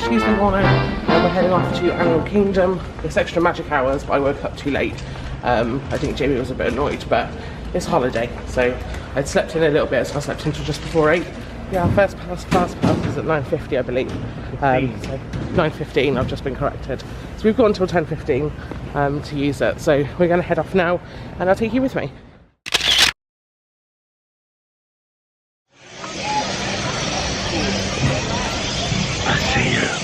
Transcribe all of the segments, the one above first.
Tuesday morning and we're heading off to Animal Kingdom. It's extra magic hours, but I woke up too late. I think Jamie was a bit annoyed, but it's holiday, so I'd slept in a little bit, so I slept until just before 8. Yeah, our first pass is at 9:50, I believe. So 9:15, I've just been corrected. So we've got until 10:15 to use it. So we're going to head off now, and I'll take you with me. I see you.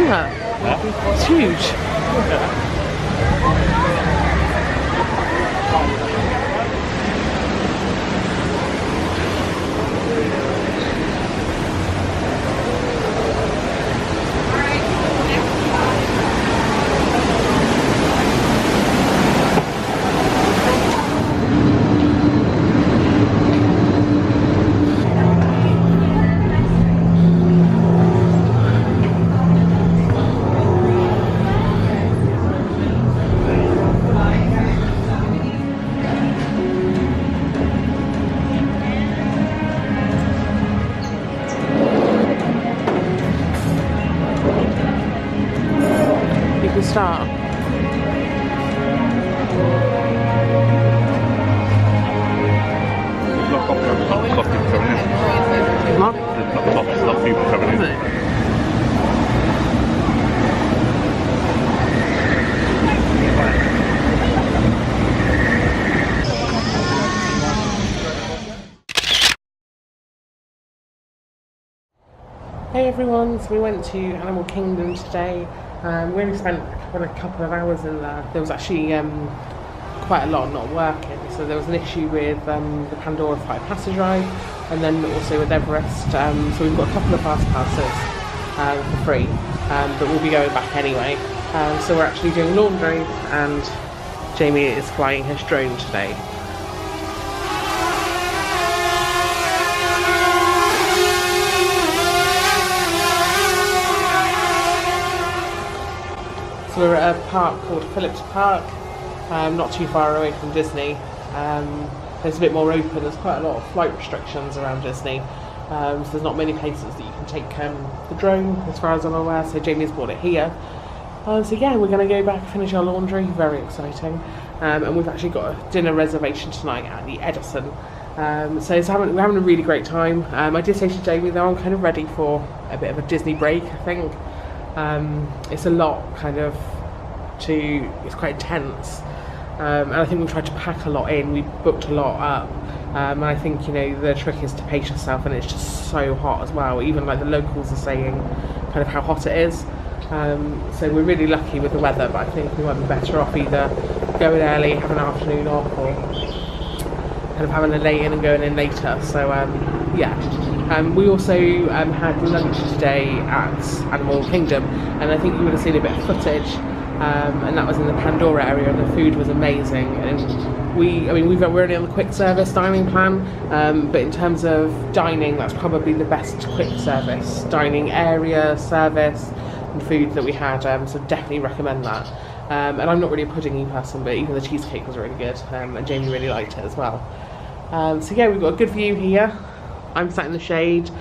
Yeah, it's huge. Start. Lots of people coming in. What? There's lots of people coming in. Hey everyone, so we went to Animal Kingdom today. We only spent a couple of hours in there. There was actually quite a lot not working, so there was an issue with the Pandora Flight Passage ride, and then also with Everest. So we've got a couple of fast passes for free, but we'll be going back anyway. So we're actually doing laundry, and Jamie is flying his drone today. So we're at a park called Phillips Park, not too far away from Disney. It's a bit more open. There's quite a lot of flight restrictions around Disney, so there's not many places that you can take the drone, as far as I'm aware. So Jamie's brought it here. So yeah, we're going to go back, finish our laundry. Very exciting. And we've actually got a dinner reservation tonight at the Edison. So we're having a really great time. I did say to Jamie though, I'm kind of ready for a bit of a Disney break, I think. It's a lot it's quite intense, and I think we've tried to pack a lot in. We booked a lot up, and I think, you know, the trick is to pace yourself, and it's just so hot as well. Even like the locals are saying kind of how hot it is. So we're really lucky with the weather, but I think we might be better off either going early, having an afternoon off, or kind of having a late in and going in later. So yeah. We also had lunch today at Animal Kingdom, and I think you would have seen a bit of footage, and that was in the Pandora area, and the food was amazing. And we're only on the quick service dining plan, but in terms of dining, that's probably the best quick service dining area, service and food that we had, so definitely recommend that. And I'm not really a puddingy person, but even the cheesecake was really good, and Jamie really liked it as well. So yeah, we've got a good view here. I'm sat in the shade,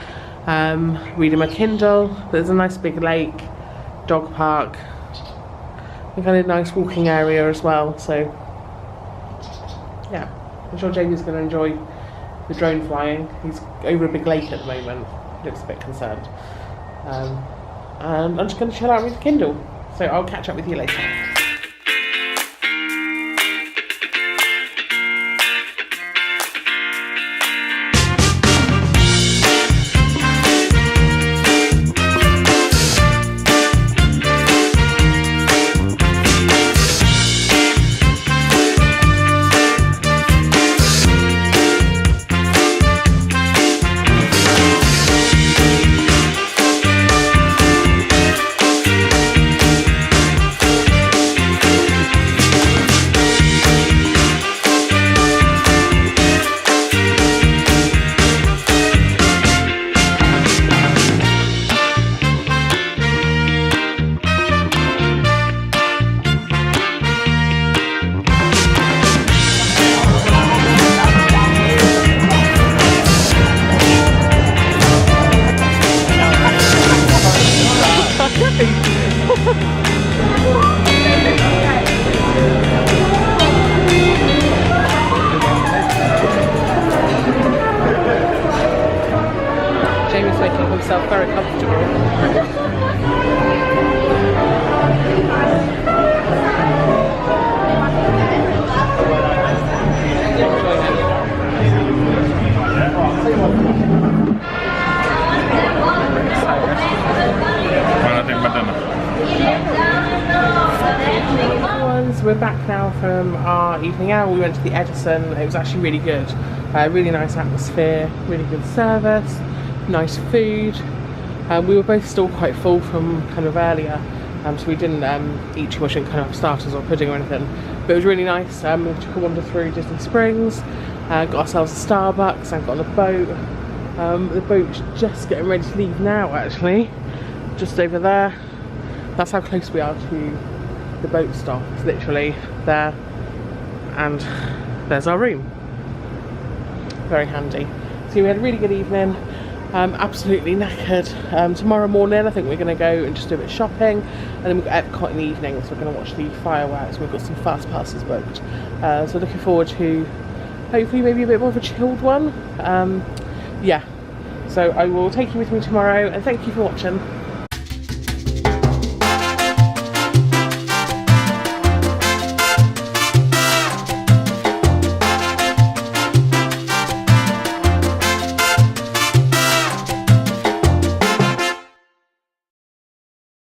reading my Kindle. There's a nice big lake, dog park, and kind of nice walking area as well. So yeah, I'm sure Jamie's going to enjoy the drone flying. He's over a big lake at the moment. He looks a bit concerned. And I'm just going to chill out with the Kindle. So I'll catch up with you later. myself very comfortable. We're back now from our evening out. We went to the Edison. It was actually really good. Really nice atmosphere, really good service, nice food. We were both still quite full from kind of earlier, so we didn't eat too much and kind of have starters or pudding or anything. But it was really nice. We took a wander through Disney Springs, got ourselves a Starbucks and got on a boat. The boat's just getting ready to leave now actually, just over there. That's how close we are to the boat stop. It's literally there, and there's our room. Very handy. So we had a really good evening. Absolutely knackered. Tomorrow morning I think we're going to go and just do a bit of shopping, and then we've got Epcot in the evening, so we're going to watch the fireworks. We've got some fast passes booked, so looking forward to hopefully maybe a bit more of a chilled one. Yeah, so I will take you with me tomorrow, and thank you for watching.